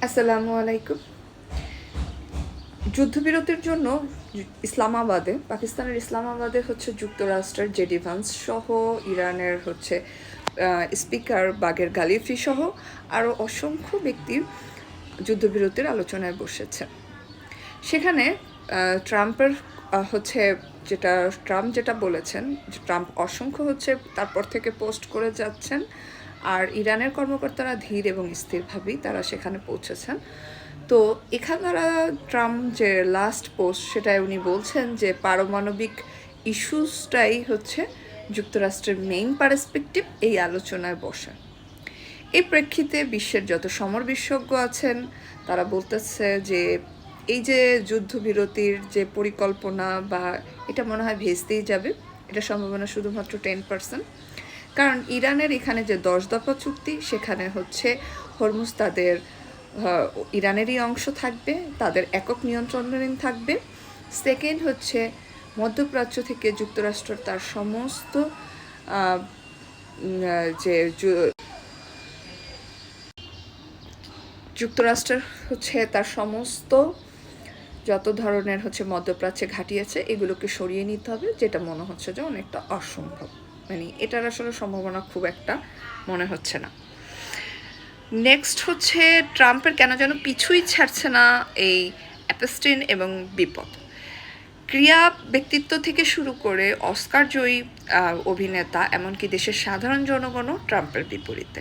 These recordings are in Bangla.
আসসালামু আলাইকুম। যুদ্ধবিরতির জন্য ইসলামাবাদে, পাকিস্তানের ইসলামাবাদে হচ্ছে যুক্তরাষ্ট্রের জেডি ভান্স সহ ইরানের হচ্ছে স্পিকার বাগের গালিফি সহ আরও অসংখ্য ব্যক্তি যুদ্ধবিরতির আলোচনায় বসেছে। সেখানে ট্রাম্পের হচ্ছে ট্রাম্প যেটা বলেছেন, ট্রাম্প অসংখ্য হচ্ছে তারপর থেকে পোস্ট করে যাচ্ছেন, আর ইরানের কর্মকর্তারা ধীর এবং স্থিরভাবেই তারা সেখানে পৌঁছেছেন। তো এখানকার ট্রাম্প যে লাস্ট পোস্ট, সেটাই উনি বলছেন যে পারমাণবিক ইস্যুসটাই হচ্ছে যুক্তরাষ্ট্রের মেইন পার্সপেক্টিভ এই আলোচনায় বসে। এই প্রেক্ষিতে বিশ্বের যত সমর বিশেষজ্ঞ আছেন তারা বলতেছে যে এই যে যুদ্ধবিরতির যে পরিকল্পনা বা এটা মনে হয় ভেস্তেই যাবে, এটা সম্ভাবনা শুধুমাত্র 10%। কারণ ইরানের এখানে যে 10 দফা চুক্তি, সেখানে হচ্ছে হরমুজ তাদের ইরানেরই অংশ থাকবে, তাদের একক নিয়ন্ত্রণাধীন থাকবে। সেকেন্ড হচ্ছে মধ্যপ্রাচ্য থেকে যুক্তরাষ্ট্র তার সমস্ত যে যুক্তরাষ্ট্রের হচ্ছে তার সমস্ত যত ধরনের হচ্ছে মধ্যপ্রাচ্যে ঘাঁটি আছে এগুলোকে সরিয়ে নিতে হবে, যেটা মনে হচ্ছে যে অনেকটা অসম্ভব। মানে এটার আসলে সম্ভাবনা খুব একটা মনে হচ্ছে না। নেক্সট হচ্ছে ট্রাম্পের কেন যেন পিছুই ছাড়ছে না এই অ্যাপস্টিন এবং বিপদ। ক্রিয়া ব্যক্তিত্ব থেকে শুরু করে অস্কার জয়ী অভিনেতা, এমনকি দেশের সাধারণ জনগণও ট্রাম্পের বিপরীতে।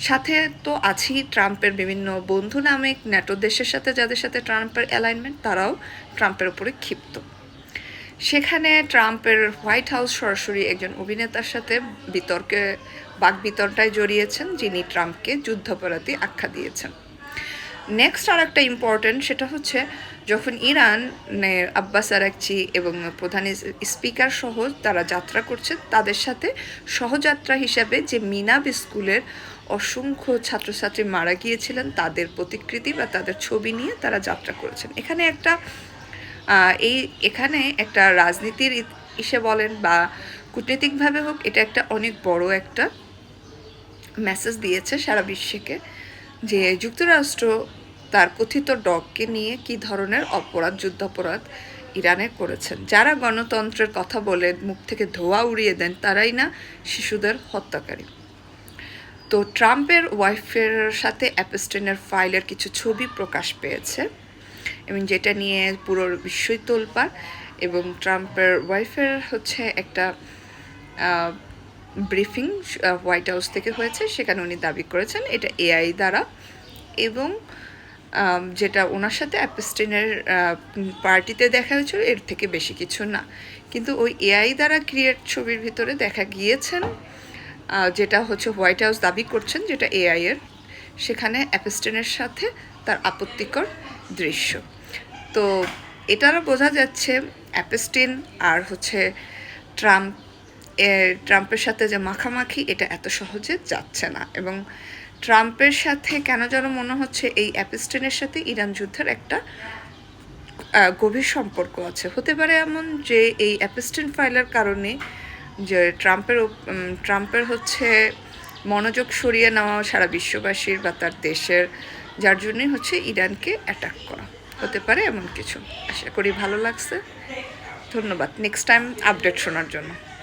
সাথে তো আছেই ট্রাম্পের বিভিন্ন বন্ধু নামে ন্যাটো দেশের সাথে, যাদের সাথে ট্রাম্পের অ্যালাইনমেন্ট, তারাও ট্রাম্পের উপরে ক্ষিপ্ত। সেখানে ট্রাম্পের হোয়াইট হাউস সরাসরি একজন অভিনেতার সাথে বাকবিতণ্ডায় জড়িয়েছেন, যিনি ট্রাম্পকে যুদ্ধাপরাধী আখ্যা দিয়েছেন। নেক্সট আর একটা ইম্পর্টেন্ট, সেটা হচ্ছে যখন ইরানের আব্বাস আরাকচি এবং প্রধান স্পিকার সহ তারা যাত্রা করছে, তাদের সাথে সহযাত্রা হিসাবে যে মিনাব স্কুলের অসংখ্য ছাত্রছাত্রী মারা গিয়েছিলেন, তাদের প্রতিকৃতি বা তাদের ছবি নিয়ে তারা যাত্রা করেছেন। এখানে একটা রাজনীতির ইসে বলেন বা কূটনীতিকভাবে হোক, এটা একটা অনেক বড় একটা মেসেজ দিয়েছে সারা বিশ্বকে যে যুক্তরাষ্ট্র তার কথিত ডগকে নিয়ে কী ধরনের যুদ্ধাপরাধ ইরানে করেছেন। যারা গণতন্ত্রের কথা বলে মুখ থেকে ধোঁয়া উড়িয়ে দেন, তারাই না শিশুদের হত্যাকারী। তো ট্রাম্পের ওয়াইফের সাথে অ্যাপস্টিনের ফাইলের কিছু ছবি প্রকাশ পেয়েছে এবং যেটা নিয়ে পুরো বিশ্বই তোলপাড়। এবং ট্রাম্পের ওয়াইফের হচ্ছে একটা ব্রিফিং হোয়াইট হাউস থেকে হয়েছে, সেখানে উনি দাবি করেছেন এটা এআই দ্বারা, এবং যেটা ওনার সাথে অ্যাপস্টিনের পার্টিতে দেখা হয়েছিল এর থেকে বেশি কিছু না। কিন্তু ওই এআই দ্বারা ক্রিয়েট ছবির ভিতরে দেখা গিয়েছেন, যেটা হচ্ছে হোয়াইট হাউস দাবি করছেন যেটা এআই এর, সেখানে অ্যাপস্টিনের সাথে তার আপত্তিকর দৃশ্য। তো এটারও বোঝা যাচ্ছে অ্যাপস্টিন আর হচ্ছে ট্রাম্পের সাথে যে মাখামাখি, এটা এত সহজে যাচ্ছে না। এবং ট্রাম্পের সাথে কেন যেন মনে হচ্ছে এই অ্যাপস্টিনের সাথে ইরান যুদ্ধের একটা গভীর সম্পর্ক আছে। হতে পারে এমন যে এই অ্যাপস্টিন ফাইলের কারণে যে ট্রাম্পের হচ্ছে মনোযোগ সরিয়ে নেওয়া সারা বিশ্ববাসীর বা তার দেশের, যার জন্যই হচ্ছে ইরানকে অ্যাটাক করা, হতে পারে এমন কিছু। আশা করি ভালো লাগছে। ধন্যবাদ। নেক্সট টাইম আপডেট শোনার জন্য।